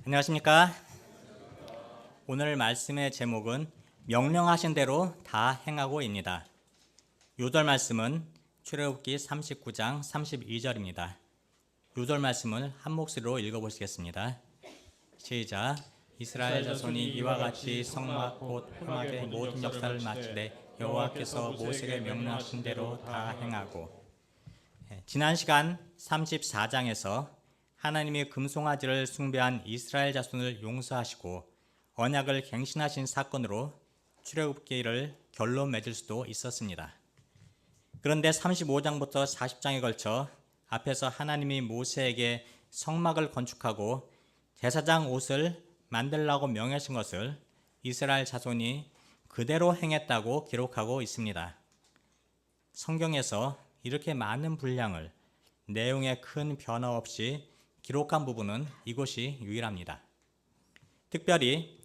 안녕하십니까? 오늘 말씀의 제목은 명령하신 대로 다 행하고입니다. 요절 말씀은 출애굽기 39장 32절입니다. 요절 말씀을 한 목소리로 읽어보시겠습니다. 시작. 이스라엘 자손이 이와 같이 성막 곧 회막의 모든 역사를 마치되 여호와께서 모세에게 명령하신 대로 다 행하고. 지난 시간 34장에서 하나님이 금송아지를 숭배한 이스라엘 자손을 용서하시고 언약을 갱신하신 사건으로 출애굽기를 결론 맺을 수도 있었습니다. 그런데 35장부터 40장에 걸쳐 앞에서 하나님이 모세에게 성막을 건축하고 제사장 옷을 만들라고 명하신 것을 이스라엘 자손이 그대로 행했다고 기록하고 있습니다. 성경에서 이렇게 많은 분량을 내용에 큰 변화 없이 기록한 부분은 이곳이 유일합니다. 특별히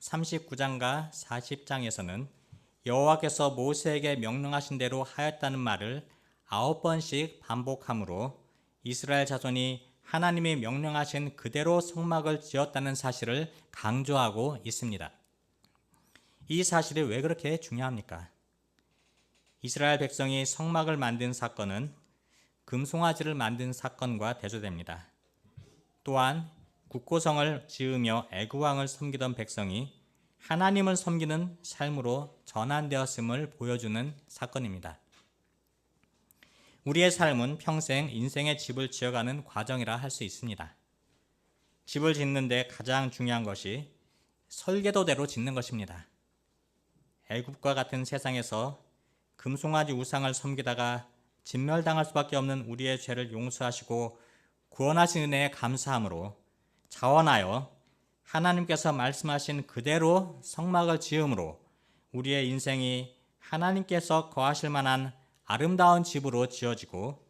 39장과 40장에서는 여호와께서 모세에게 명령하신 대로 하였다는 말을 9번씩 반복함으로 이스라엘 자손이 하나님이 명령하신 그대로 성막을 지었다는 사실을 강조하고 있습니다. 이 사실이 왜 그렇게 중요합니까? 이스라엘 백성이 성막을 만든 사건은 금송아지를 만든 사건과 대조됩니다. 또한 국고성을 지으며 애구왕을 섬기던 백성이 하나님을 섬기는 삶으로 전환되었음을 보여주는 사건입니다. 우리의 삶은 평생 인생의 집을 지어가는 과정이라 할 수 있습니다. 집을 짓는데 가장 중요한 것이 설계도대로 짓는 것입니다. 애굽과 같은 세상에서 금송아지 우상을 섬기다가 진멸당할 수밖에 없는 우리의 죄를 용서하시고 구원하신 은혜에 감사함으로 자원하여 하나님께서 말씀하신 그대로 성막을 지음으로 우리의 인생이 하나님께서 거하실 만한 아름다운 집으로 지어지고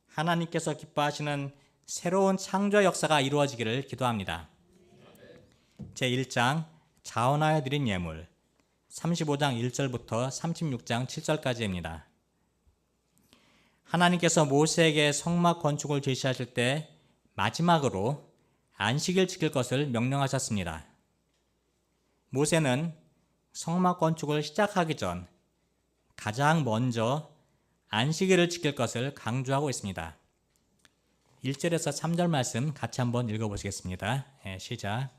하나님께서 기뻐하시는 새로운 창조 역사가 이루어지기를 기도합니다. 제1장 자원하여 드린 예물 35장 1절부터 36장 7절까지입니다. 하나님께서 모세에게 성막 건축을 제시하실 때 마지막으로 안식일 지킬 것을 명령하셨습니다. 모세는 성막 건축을 시작하기 전 가장 먼저 안식일을 지킬 것을 강조하고 있습니다. 1절에서 3절 말씀 같이 한번 읽어보시겠습니다. 시작.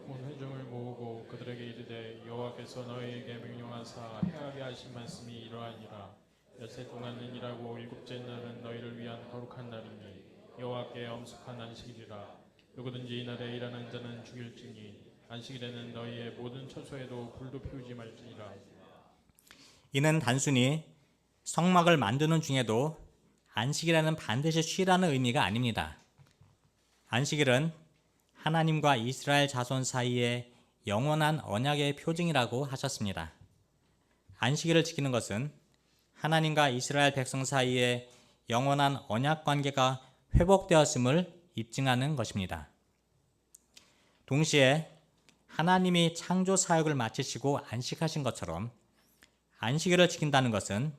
온 회중을 모으고 그들에게 이르되 여호와께서 너희에게 명령하사 행하게 하신 말씀이 이러하니라. 엿새 동안은 일하고 일곱째 날은 너희를 위한 거룩한 날이니 여호와께 엄숙한 안식일이라. 누구든지 이날에 일하는 자는 죽일지니 안식일에는 너희의 모든 처소에도 불도 피우지 말지니라. 이는 단순히 성막을 만드는 중에도 안식일에는 반드시 쉬라는 의미가 아닙니다. 안식일은 하나님과 이스라엘 자손 사이의 영원한 언약의 표징이라고 하셨습니다. 안식일을 지키는 것은 하나님과 이스라엘 백성 사이에 영원한 언약 관계가 회복되었음을 입증하는 것입니다. 동시에 하나님이 창조 사역을 마치시고 안식하신 것처럼 안식일을 지킨다는 것은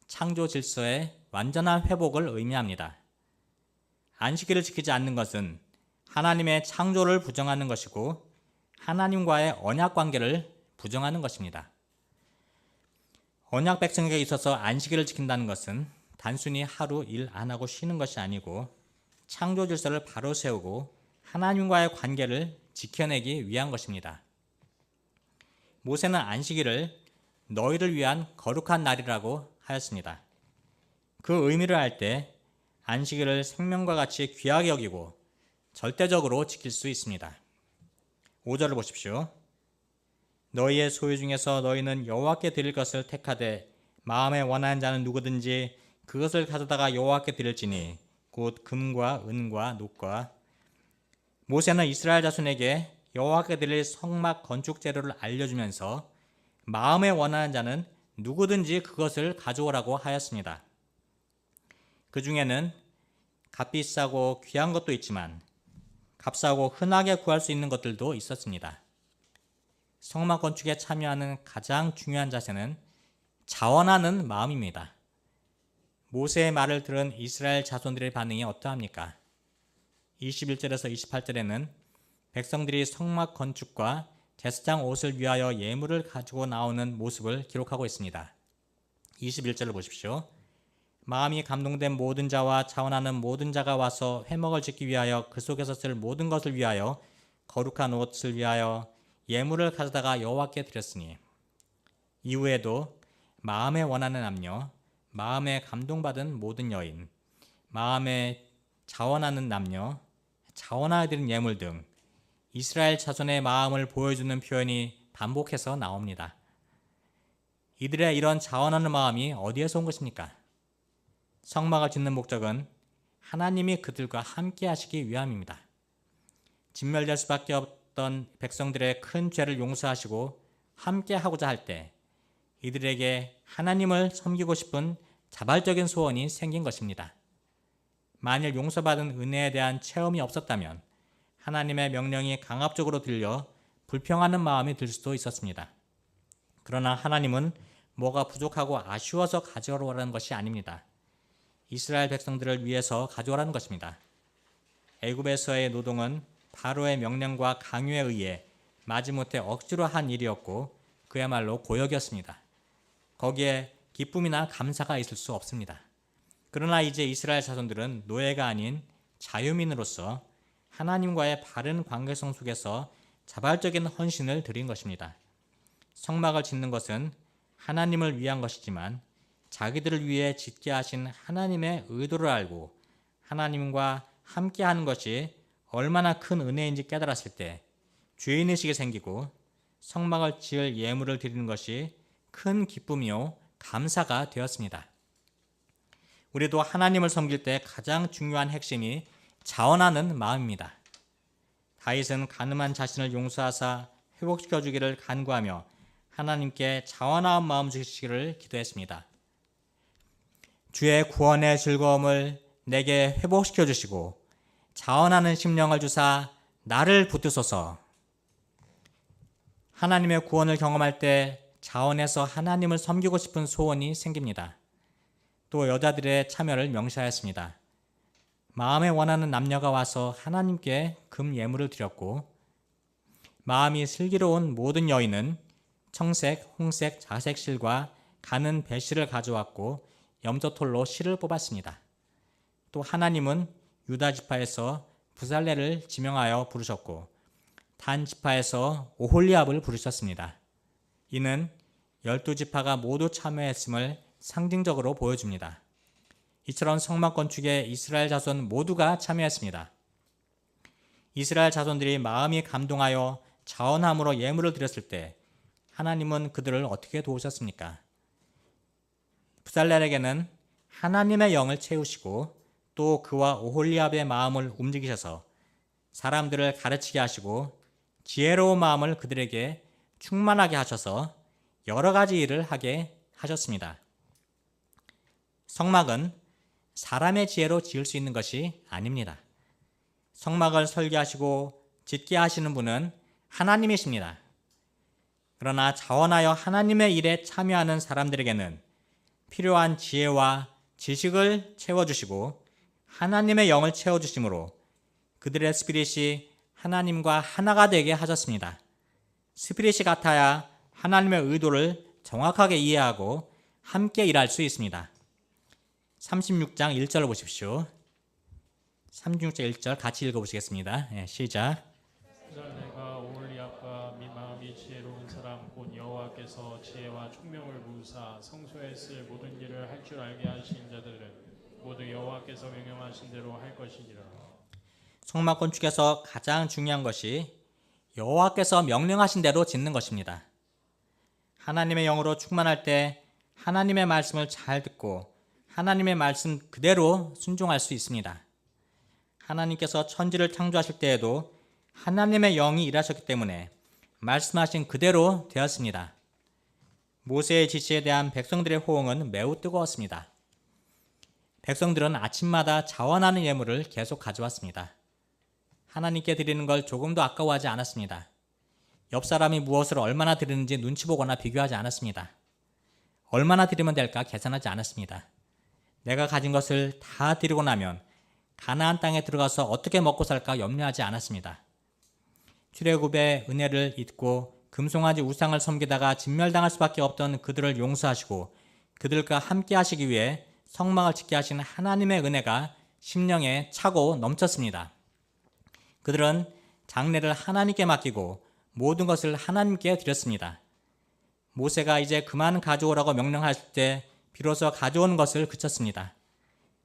창조 질서의 완전한 회복을 의미합니다. 안식일을 지키지 않는 것은 하나님의 창조를 부정하는 것이고 하나님과의 언약 관계를 부정하는 것입니다. 언약 백성에게 있어서 안식일을 지킨다는 것은 단순히 하루 일 안 하고 쉬는 것이 아니고 창조 질서를 바로 세우고 하나님과의 관계를 지켜내기 위한 것입니다. 모세는 안식일을 너희를 위한 거룩한 날이라고 하였습니다. 그 의미를 알 때 안식일을 생명과 같이 귀하게 여기고 절대적으로 지킬 수 있습니다. 5절을 보십시오. 너희의 소유 중에서 너희는 여호와께 드릴 것을 택하되 마음에 원하는 자는 누구든지 그것을 가져다가 여호와께 드릴지니 곧 금과 은과 놋과. 모세는 이스라엘 자손에게 여호와께 드릴 성막 건축 재료를 알려주면서 마음에 원하는 자는 누구든지 그것을 가져오라고 하였습니다. 그 중에는 값비싸고 귀한 것도 있지만 값싸고 흔하게 구할 수 있는 것들도 있었습니다. 성막 건축에 참여하는 가장 중요한 자세는 자원하는 마음입니다. 모세의 말을 들은 이스라엘 자손들의 반응이 어떠합니까? 21절에서 28절에는 백성들이 성막 건축과 제사장 옷을 위하여 예물을 가지고 나오는 모습을 기록하고 있습니다. 21절을 보십시오. 마음이 감동된 모든 자와 자원하는 모든 자가 와서 회막을 짓기 위하여 그 속에서 쓸 모든 것을 위하여 거룩한 옷을 위하여 예물을 가져다가 여호와께 드렸으니 이후에도 마음에 원하는 남녀, 마음에 감동받은 모든 여인, 마음에 자원하는 남녀, 자원하여 드린 예물 등 이스라엘 자손의 마음을 보여주는 표현이 반복해서 나옵니다. 이들의 이런 자원하는 마음이 어디에서 온 것입니까? 성막을 짓는 목적은 하나님이 그들과 함께 하시기 위함입니다. 진멸될 수밖에 없던 백성들의 큰 죄를 용서하시고 함께 하고자 할 때 이들에게 하나님을 섬기고 싶은 자발적인 소원이 생긴 것입니다. 만일 용서받은 은혜에 대한 체험이 없었다면 하나님의 명령이 강압적으로 들려 불평하는 마음이 들 수도 있었습니다. 그러나 하나님은 뭐가 부족하고 아쉬워서 가져오라는 것이 아닙니다. 이스라엘 백성들을 위해서 가져오라는 것입니다. 애굽에서의 노동은 바로의 명령과 강요에 의해 마지못해 억지로 한 일이었고 그야말로 고역이었습니다. 거기에 기쁨이나 감사가 있을 수 없습니다. 그러나 이제 이스라엘 자손들은 노예가 아닌 자유민으로서 하나님과의 바른 관계성 속에서 자발적인 헌신을 드린 것입니다. 성막을 짓는 것은 하나님을 위한 것이지만 자기들을 위해 짓게 하신 하나님의 의도를 알고 하나님과 함께하는 것이 얼마나 큰 은혜인지 깨달았을 때 죄인의식이 생기고 성막을 지을 예물을 드리는 것이 큰 기쁨이요 감사가 되었습니다. 우리도 하나님을 섬길 때 가장 중요한 핵심이 자원하는 마음입니다. 다윗은 가늠한 자신을 용서하사 회복시켜 주기를 간구하며 하나님께 자원한 마음 주시기를 기도했습니다. 주의 구원의 즐거움을 내게 회복시켜 주시고 자원하는 심령을 주사 나를 붙드소서. 하나님의 구원을 경험할 때 자원해서 하나님을 섬기고 싶은 소원이 생깁니다. 또 여자들의 참여를 명시하였습니다. 마음에 원하는 남녀가 와서 하나님께 금 예물을 드렸고 마음이 슬기로운 모든 여인은 청색, 홍색, 자색 실과 가는 배실을 가져왔고 염소털로 실을 뽑았습니다. 또 하나님은 유다 지파에서 부살레를 지명하여 부르셨고 단 지파에서 오홀리압을 부르셨습니다. 이는 12지파가 모두 참여했음을 상징적으로 보여줍니다. 이처럼 성막 건축에 이스라엘 자손 모두가 참여했습니다. 이스라엘 자손들이 마음이 감동하여 자원함으로 예물을 드렸을 때 하나님은 그들을 어떻게 도우셨습니까? 부살렐에게는 하나님의 영을 채우시고 또 그와 오홀리압의 마음을 움직이셔서 사람들을 가르치게 하시고 지혜로운 마음을 그들에게 충만하게 하셔서 여러 가지 일을 하게 하셨습니다. 성막은 사람의 지혜로 지을 수 있는 것이 아닙니다. 성막을 설계하시고 짓게 하시는 분은 하나님이십니다. 그러나 자원하여 하나님의 일에 참여하는 사람들에게는 필요한 지혜와 지식을 채워주시고 하나님의 영을 채워주심으로 그들의 스피릿이 하나님과 하나가 되게 하셨습니다. 스피릿이 같아야 하나님의 의도를 정확하게 이해하고 함께 일할 수 있습니다. 36장 1절을 보십시오. 36장 1절 같이 읽어보시겠습니다. 시작. 내가 오홀리압과 마음이 지혜로운 사람 곧 여호와께서 지혜와 총명을 부으사 성소에 쓸 모든 일을 할 줄 알게 하신 자들은 모두 여호와께서 명령하신 대로 할 것이니라. 성막 건축에서 가장 중요한 것이 여호와께서 명령하신 대로 짓는 것입니다. 하나님의 영으로 충만할 때 하나님의 말씀을 잘 듣고 하나님의 말씀 그대로 순종할 수 있습니다. 하나님께서 천지를 창조하실 때에도 하나님의 영이 일하셨기 때문에 말씀하신 그대로 되었습니다. 모세의 지시에 대한 백성들의 호응은 매우 뜨거웠습니다. 백성들은 아침마다 자원하는 예물을 계속 가져왔습니다. 하나님께 드리는 걸 조금도 아까워하지 않았습니다. 옆 사람이 무엇을 얼마나 드리는지 눈치 보거나 비교하지 않았습니다. 얼마나 드리면 될까 계산하지 않았습니다. 내가 가진 것을 다 드리고 나면 가나안 땅에 들어가서 어떻게 먹고 살까 염려하지 않았습니다. 출애굽의 은혜를 잊고 금송아지 우상을 섬기다가 진멸당할 수밖에 없던 그들을 용서하시고 그들과 함께 하시기 위해 성막을 짓게 하신 하나님의 은혜가 심령에 차고 넘쳤습니다. 그들은 장례를 하나님께 맡기고 모든 것을 하나님께 드렸습니다. 모세가 이제 그만 가져오라고 명령하실 때 비로소 가져온 것을 그쳤습니다.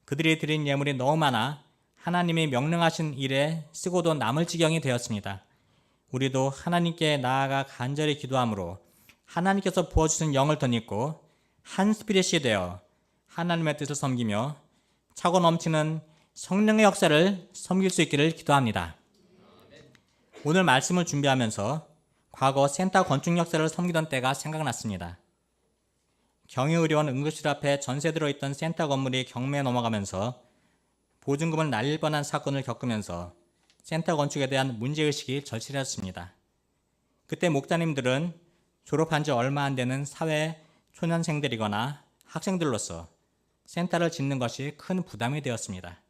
그들이 드린 예물이 너무 많아 하나님이 명령하신 일에 쓰고도 남을 지경이 되었습니다. 우리도 하나님께 나아가 간절히 기도함으로 하나님께서 부어주신 영을 덧입고 한 스피릿이 되어 하나님의 뜻을 섬기며 차고 넘치는 성령의 역사를 섬길 수 있기를 기도합니다. 오늘 말씀을 준비하면서 과거 센터 건축 역사를 섬기던 때가 생각났습니다. 경희의료원 응급실 앞에 전세 들어있던 센터 건물이 경매에 넘어가면서 보증금을 날릴 뻔한 사건을 겪으면서 센터 건축에 대한 문제의식이 절실해졌습니다. 그때 목사님들은 졸업한 지 얼마 안 되는 사회 초년생들이거나 학생들로서 센터를 짓는 것이 큰 부담이 되었습니다.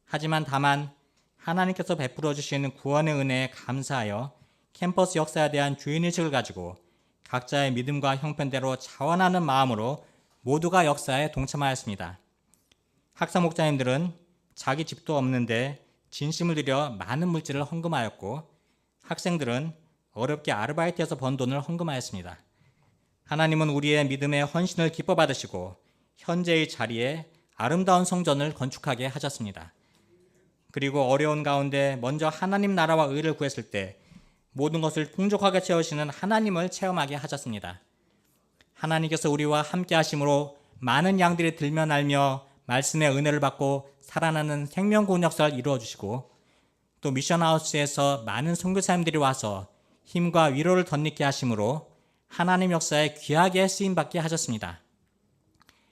하지만 다만 하나님께서 베풀어 주신 구원의 은혜에 감사하여 캠퍼스 역사에 대한 주인의식을 가지고 각자의 믿음과 형편대로 자원하는 마음으로 모두가 역사에 동참하였습니다. 학사 목자님들은 자기 집도 없는데 진심을 들여 많은 물질을 헌금하였고 학생들은 어렵게 아르바이트해서 번 돈을 헌금하였습니다. 하나님은 우리의 믿음의 헌신을 기뻐 받으시고 현재의 자리에 아름다운 성전을 건축하게 하셨습니다. 그리고 어려운 가운데 먼저 하나님 나라와 의를 구했을 때 모든 것을 풍족하게 채우시는 하나님을 체험하게 하셨습니다. 하나님께서 우리와 함께 하심으로 많은 양들이 들며 날며 말씀의 은혜를 받고 살아나는 생명구원 역사를 이루어 주시고 또 미션하우스에서 많은 선교사님들이 와서 힘과 위로를 덧입게 하심으로 하나님 역사에 귀하게 쓰임받게 하셨습니다.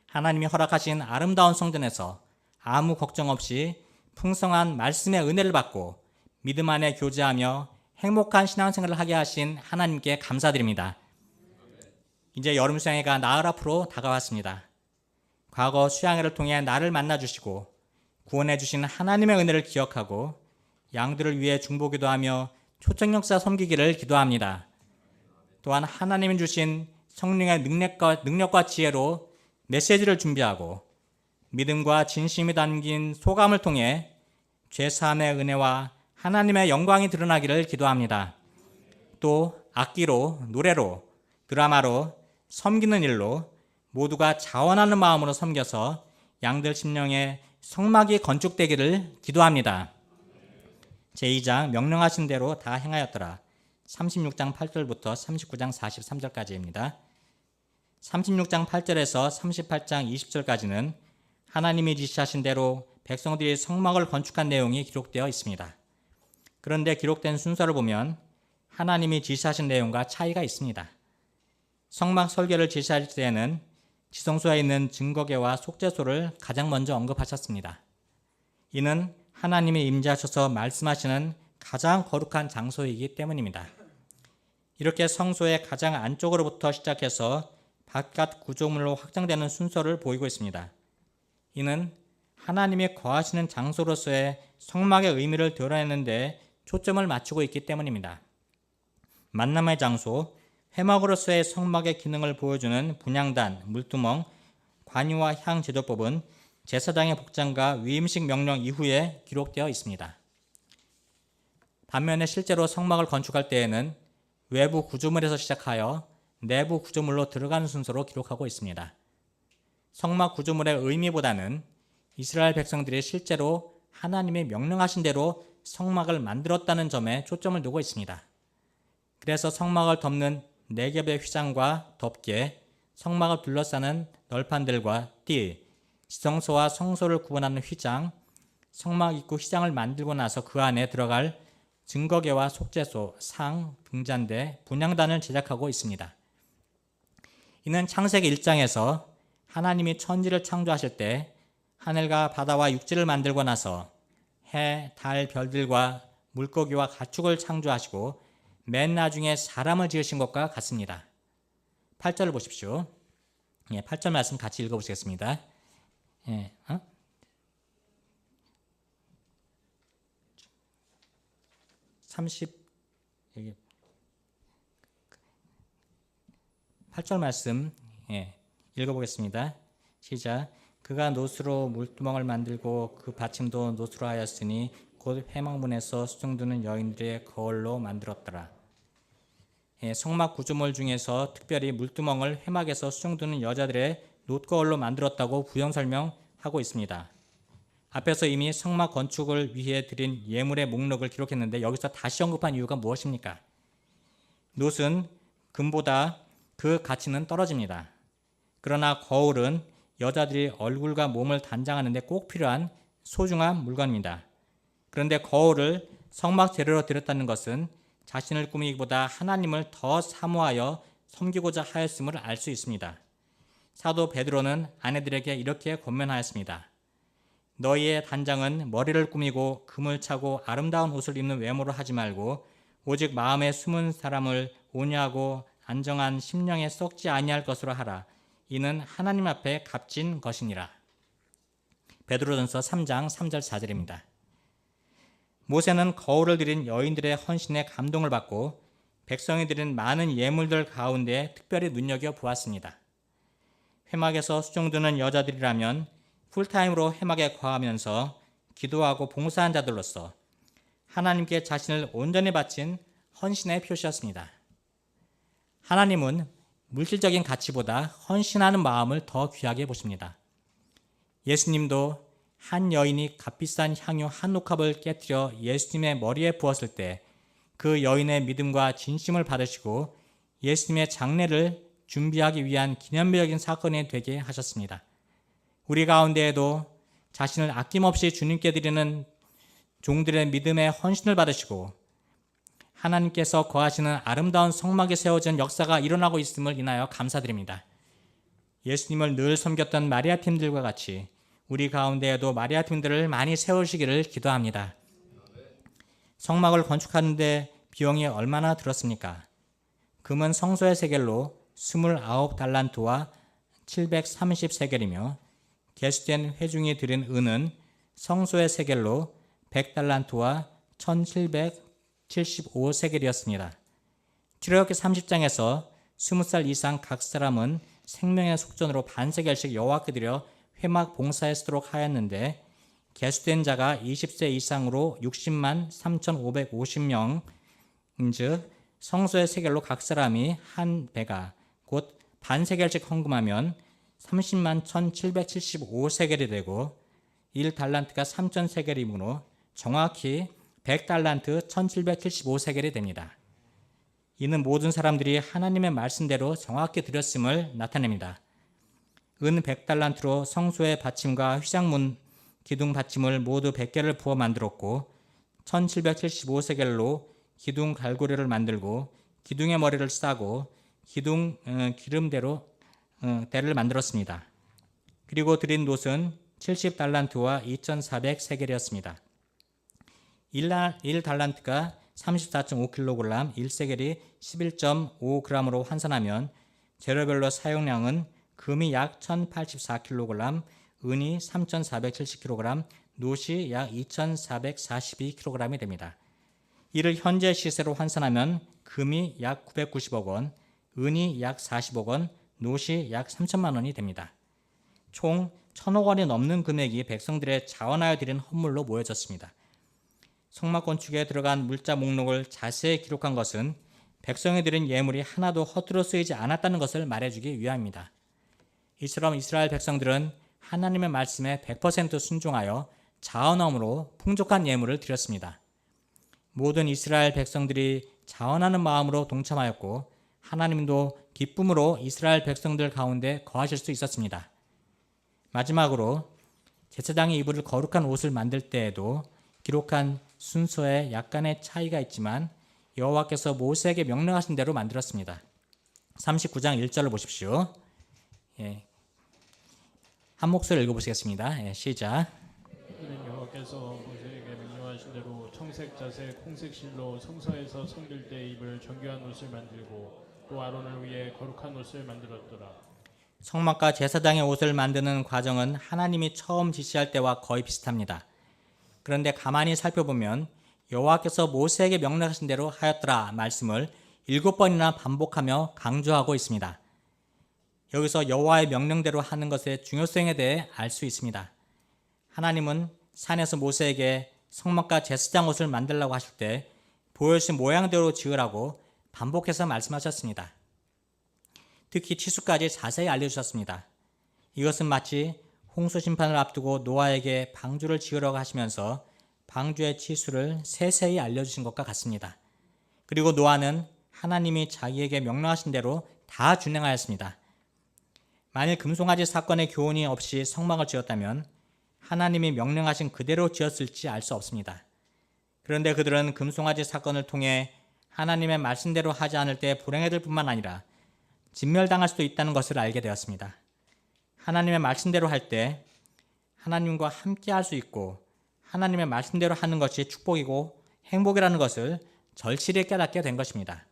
하나님이 허락하신 아름다운 성전에서 아무 걱정 없이 풍성한 말씀의 은혜를 받고 믿음 안에 교제하며 행복한 신앙생활을 하게 하신 하나님께 감사드립니다. 이제 여름 수양회가 나흘 앞으로 다가왔습니다. 과거 수양회를 통해 나를 만나주시고 구원해 주신 하나님의 은혜를 기억하고 양들을 위해 중보기도 하며 초청역사 섬기기를 기도합니다. 또한 하나님이 주신 성령의 능력과 지혜로 메시지를 준비하고 믿음과 진심이 담긴 소감을 통해 죄사함의 은혜와 하나님의 영광이 드러나기를 기도합니다. 또 악기로, 노래로, 드라마로, 섬기는 일로 모두가 자원하는 마음으로 섬겨서 양들 심령에 성막이 건축되기를 기도합니다. 제2장 명령하신 대로 다 행하였더라. 36장 8절부터 39장 43절까지입니다. 36장 8절에서 38장 20절까지는 하나님이 지시하신 대로 백성들이 성막을 건축한 내용이 기록되어 있습니다. 그런데 기록된 순서를 보면 하나님이 지시하신 내용과 차이가 있습니다. 성막 설계를 지시할 때에는 지성소에 있는 증거궤와 속죄소를 가장 먼저 언급하셨습니다. 이는 하나님이 임재하셔서 말씀하시는 가장 거룩한 장소이기 때문입니다. 이렇게 성소의 가장 안쪽으로부터 시작해서 바깥 구조물로 확장되는 순서를 보이고 있습니다. 이는 하나님이 거하시는 장소로서의 성막의 의미를 드러내는 데 초점을 맞추고 있기 때문입니다. 만남의 장소, 회막으로서의 성막의 기능을 보여주는 분향단, 물두멍, 관유와 향 제조법은 제사장의 복장과 위임식 명령 이후에 기록되어 있습니다. 반면에 실제로 성막을 건축할 때에는 외부 구조물에서 시작하여 내부 구조물로 들어가는 순서로 기록하고 있습니다. 성막 구조물의 의미보다는 이스라엘 백성들이 실제로 하나님이 명령하신 대로 성막을 만들었다는 점에 초점을 두고 있습니다. 그래서 성막을 덮는 네 겹의 휘장과 덮개, 성막을 둘러싸는 널판들과 띠, 지성소와 성소를 구분하는 휘장, 성막 입구 휘장을 만들고 나서 그 안에 들어갈 증거궤와 속죄소, 상, 등잔대, 분향단을 제작하고 있습니다. 이는 창세기 1장에서 하나님이 천지를 창조하실 때 하늘과 바다와 육지를 만들고 나서 해, 달, 별들과 물고기와 가축을 창조하시고 맨 나중에 사람을 지으신 것과 같습니다. 8절을 보십시오. 8절 말씀 같이 읽어보시겠습니다. 8절 말씀 읽어보겠습니다. 시작. 그가 노수로 물두멍을 만들고 그 받침도 노수로 하였으니 곧 회막문에서 수종드는 여인들의 거울로 만들었더라. 성막 구조물 중에서 특별히 물두멍을 회막에서 수종드는 여자들의 놋거울로 만들었다고 부연 설명하고 있습니다. 앞에서 이미 성막 건축을 위해 드린 예물의 목록을 기록했는데 여기서 다시 언급한 이유가 무엇입니까? 놋은 금보다 그 가치는 떨어집니다. 그러나 거울은 여자들이 얼굴과 몸을 단장하는 데 꼭 필요한 소중한 물건입니다. 그런데 거울을 성막 재료로 드렸다는 것은 자신을 꾸미기보다 하나님을 더 사모하여 섬기고자 하였음을 알 수 있습니다. 사도 베드로는 아내들에게 이렇게 권면하였습니다. 너희의 단장은 머리를 꾸미고 금을 차고 아름다운 옷을 입는 외모로 하지 말고 오직 마음에 숨은 사람을 온유하고 안정한 심령에 썩지 아니할 것으로 하라. 이는 하나님 앞에 값진 것이니라. 베드로전서 3장 3절 4절입니다. 모세는 거울을 드린 여인들의 헌신에 감동을 받고 백성이 드린 많은 예물들 가운데 특별히 눈여겨보았습니다. 회막에서 수종드는 여자들이라면 풀타임으로 회막에 거하면서 기도하고 봉사한 자들로서 하나님께 자신을 온전히 바친 헌신의 표시였습니다. 하나님은 물질적인 가치보다 헌신하는 마음을 더 귀하게 보십니다. 예수님도 한 여인이 값비싼 향유 한 옥합을 깨뜨려 예수님의 머리에 부었을 때 그 여인의 믿음과 진심을 받으시고 예수님의 장례를 준비하기 위한 기념비적인 사건이 되게 하셨습니다. 우리 가운데에도 자신을 아낌없이 주님께 드리는 종들의 믿음의 헌신을 받으시고 하나님께서 거하시는 아름다운 성막이 세워진 역사가 일어나고 있음을 인하여 감사드립니다. 예수님을 늘 섬겼던 마리아 팀들과 같이 우리 가운데에도 마리아 팀들을 많이 세우시기를 기도합니다. 성막을 건축하는데 비용이 얼마나 들었습니까? 금은 성소의 세겔로 29달란트와 730세겔이며 개수된 회중이 드린 은은 성소의 세겔로 100달란트와 1775세겔이었습니다. 출애굽기 30장에서 20살 이상 각 사람은 생명의 속전으로 반세겔씩 여호와께 드려 회막 봉사에 쓰도록 하였는데 개수된 자가 20세 이상으로 60만 3,550명 즉 성소의 세겔로 각 사람이 한 배가 곧 반세겔씩 헌금하면 30만 1,775세겔이 되고 1달란트가 3,000세겔이므로 정확히 100달란트 1,775세겔이 됩니다. 이는 모든 사람들이 하나님의 말씀대로 정확히 드렸음을 나타냅니다. 은 100달란트로 성소의 받침과 휘장문 기둥 받침을 모두 100개를 부어 만들었고 1775세겔로 기둥 갈고리를 만들고 기둥의 머리를 싸고 기둥 기름대로 대를 만들었습니다. 그리고 드린 놋은 70달란트와 2400세겔이었습니다. 1달란트가 34.5kg, 1세겔이 11.5g으로 환산하면 재료별로 사용량은 금이 약 1084kg, 은이 3470kg, 놋이 약 2442kg이 됩니다. 이를 현재 시세로 환산하면 금이 약 990억 원, 은이 약 40억 원, 놋이 약 3천만 원이 됩니다. 총 1,000억 원이 넘는 금액이 백성들의 자원하여 드린 헌물로 모여졌습니다. 성막 건축에 들어간 물자 목록을 자세히 기록한 것은 백성이 드린 예물이 하나도 허투루 쓰이지 않았다는 것을 말해주기 위함입니다. 이처럼 이스라엘 백성들은 하나님의 말씀에 100% 순종하여 자원함으로 풍족한 예물을 드렸습니다. 모든 이스라엘 백성들이 자원하는 마음으로 동참하였고 하나님도 기쁨으로 이스라엘 백성들 가운데 거하실 수 있었습니다. 마지막으로 제사장이 입을 거룩한 옷을 만들 때에도 기록한 순서에 약간의 차이가 있지만 여호와께서 모세에게 명령하신 대로 만들었습니다. 39장 1절을 보십시오. 한 목소리 읽어보시겠습니다. 시작. 이는 여호와께서 모세에게 명령하신 대로 청색 자색 홍색 실로 성소에서 섬길 때 입을 정교한 옷을 만들고 또 아론을 위해 거룩한 옷을 만들었더라. 성막과 제사장의 옷을 만드는 과정은 하나님이 처음 지시할 때와 거의 비슷합니다. 그런데 가만히 살펴보면 여호와께서 모세에게 명령하신 대로 하였더라 말씀을 7번이나 반복하며 강조하고 있습니다. 여기서 여호와의 명령대로 하는 것의 중요성에 대해 알 수 있습니다. 하나님은 산에서 모세에게 성막과 제사장 옷을 만들라고 하실 때 보여주신 모양대로 지으라고 반복해서 말씀하셨습니다. 특히 치수까지 자세히 알려주셨습니다. 이것은 마치 홍수 심판을 앞두고 노아에게 방주를 지으라고 하시면서 방주의 치수를 세세히 알려주신 것과 같습니다. 그리고 노아는 하나님이 자기에게 명령하신 대로 다 준행하였습니다. 만일 금송아지 사건의 교훈이 없이 성막을 지었다면 하나님이 명령하신 그대로 지었을지 알 수 없습니다. 그런데 그들은 금송아지 사건을 통해 하나님의 말씀대로 하지 않을 때 불행해질 뿐만 아니라 진멸당할 수도 있다는 것을 알게 되었습니다. 하나님의 말씀대로 할 때 하나님과 함께 할 수 있고 하나님의 말씀대로 하는 것이 축복이고 행복이라는 것을 절실히 깨닫게 된 것입니다.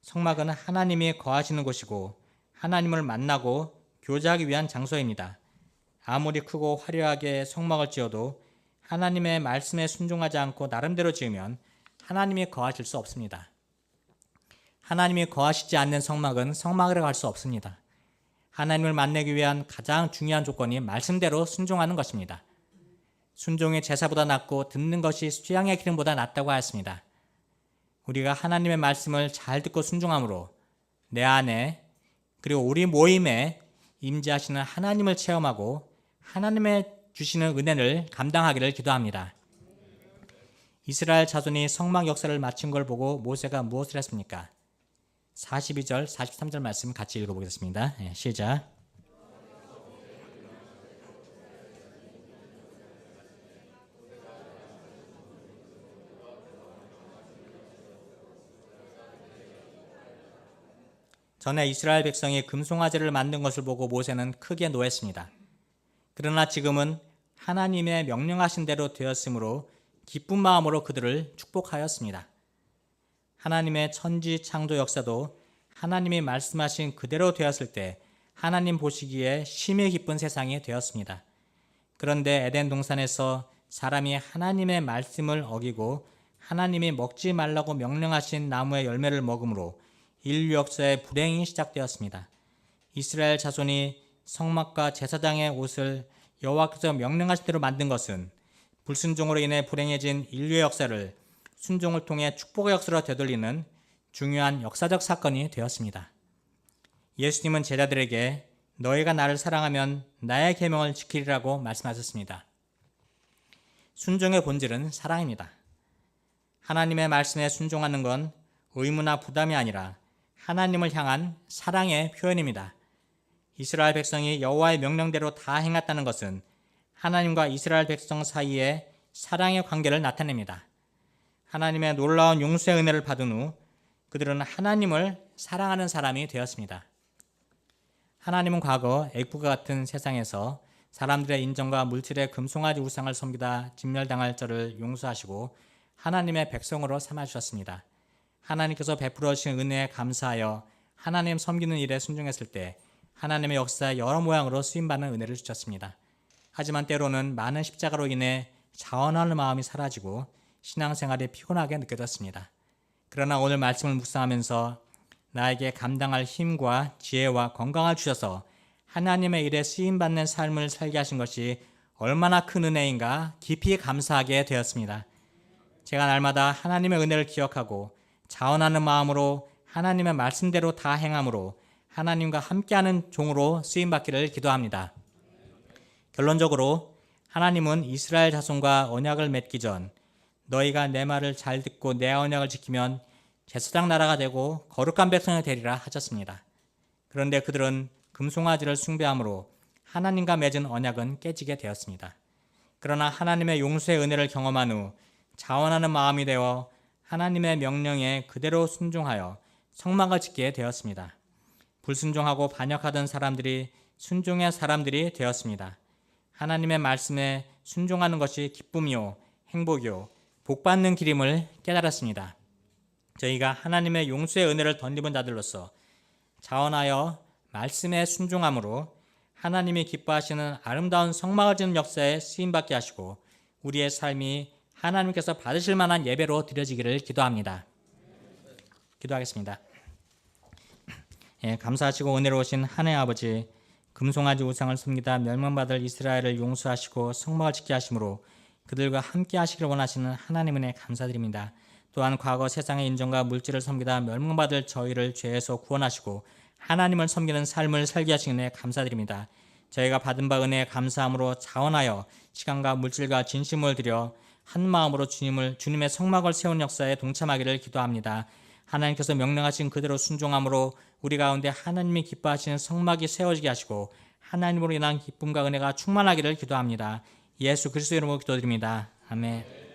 성막은 하나님이 거하시는 곳이고 하나님을 만나고 교제하기 위한 장소입니다. 아무리 크고 화려하게 성막을 지어도 하나님의 말씀에 순종하지 않고 나름대로 지으면 하나님이 거하실 수 없습니다. 하나님이 거하시지 않는 성막은 성막이라고 할 수 없습니다. 하나님을 만나기 위한 가장 중요한 조건이 말씀대로 순종하는 것입니다. 순종이 제사보다 낫고 듣는 것이 수양의 기름보다 낫다고 하였습니다. 우리가 하나님의 말씀을 잘 듣고 순종함으로 내 안에 그리고 우리 모임에 임재하시는 하나님을 체험하고 하나님의 주시는 은혜를 감당하기를 기도합니다. 이스라엘 자손이 성막 역사를 마친 걸 보고 모세가 무엇을 했습니까? 42절, 43절 말씀 같이 읽어보겠습니다. 시작. 전에 이스라엘 백성이 금송아지를 만든 것을 보고 모세는 크게 노했습니다. 그러나 지금은 하나님의 명령하신 대로 되었으므로 기쁜 마음으로 그들을 축복하였습니다. 하나님의 천지 창조 역사도 하나님이 말씀하신 그대로 되었을 때 하나님 보시기에 심히 기쁜 세상이 되었습니다. 그런데 에덴 동산에서 사람이 하나님의 말씀을 어기고 하나님이 먹지 말라고 명령하신 나무의 열매를 먹음으로 인류 역사의 불행이 시작되었습니다. 이스라엘 자손이 성막과 제사장의 옷을 여호와께서 명령하신 대로 만든 것은 불순종으로 인해 불행해진 인류의 역사를 순종을 통해 축복의 역사로 되돌리는 중요한 역사적 사건이 되었습니다. 예수님은 제자들에게 너희가 나를 사랑하면 나의 계명을 지키리라고 말씀하셨습니다. 순종의 본질은 사랑입니다. 하나님의 말씀에 순종하는 건 의무나 부담이 아니라 하나님을 향한 사랑의 표현입니다. 이스라엘 백성이 여호와의 명령대로 다 행했다는 것은 하나님과 이스라엘 백성 사이에 사랑의 관계를 나타냅니다. 하나님의 놀라운 용서의 은혜를 받은 후 그들은 하나님을 사랑하는 사람이 되었습니다. 하나님은 과거 애국과 같은 세상에서 사람들의 인정과 물질의 금송아지 우상을 섬기다 진멸당할 자를 용서하시고 하나님의 백성으로 삼아주셨습니다. 하나님께서 베풀어 주신 은혜에 감사하여 하나님 섬기는 일에 순종했을 때 하나님의 역사의 여러 모양으로 쓰임받는 은혜를 주셨습니다. 하지만 때로는 많은 십자가로 인해 자원하는 마음이 사라지고 신앙생활이 피곤하게 느껴졌습니다. 그러나 오늘 말씀을 묵상하면서 나에게 감당할 힘과 지혜와 건강을 주셔서 하나님의 일에 쓰임받는 삶을 살게 하신 것이 얼마나 큰 은혜인가 깊이 감사하게 되었습니다. 제가 날마다 하나님의 은혜를 기억하고 자원하는 마음으로 하나님의 말씀대로 다 행함으로 하나님과 함께하는 종으로 쓰임받기를 기도합니다. 결론적으로 하나님은 이스라엘 자손과 언약을 맺기 전 너희가 내 말을 잘 듣고 내 언약을 지키면 제사장 나라가 되고 거룩한 백성이 되리라 하셨습니다. 그런데 그들은 금송아지를 숭배함으로 하나님과 맺은 언약은 깨지게 되었습니다. 그러나 하나님의 용서의 은혜를 경험한 후 자원하는 마음이 되어 하나님의 명령에 그대로 순종하여 성막을 짓게 되었습니다. 불순종하고 반역하던 사람들이 순종의 사람들이 되었습니다. 하나님의 말씀에 순종하는 것이 기쁨이요 행복이요 복받는 길임을 깨달았습니다. 저희가 하나님의 용서의 은혜를 덧입은 자들로서 자원하여 말씀에 순종함으로 하나님이 기뻐하시는 아름다운 성막을 짓는 역사에 쓰임받게 하시고 우리의 삶이 하나님께서 받으실 만한 예배로 드려지기를 기도합니다. 기도하겠습니다. 감사하시고 은혜로우신 하나님 아버지, 금송아지 우상을 섬기다 멸망받을 이스라엘을 용서하시고 성막을 지키게 하심으로 그들과 함께 하시기를 원하시는 하나님 은혜 감사드립니다. 또한 과거 세상의 인정과 물질을 섬기다 멸망받을 저희를 죄에서 구원하시고 하나님을 섬기는 삶을 살게 하시는 은혜 감사드립니다. 저희가 받은 바 은혜에 감사함으로 자원하여 시간과 물질과 진심을 들여 한 마음으로 주님의 성막을 세운 역사에 동참하기를 기도합니다. 하나님께서 명령하신 그대로 순종함으로 우리 가운데 하나님이 기뻐하시는 성막이 세워지게 하시고 하나님으로 인한 기쁨과 은혜가 충만하기를 기도합니다. 예수 그리스도 이름으로 기도드립니다. 아멘.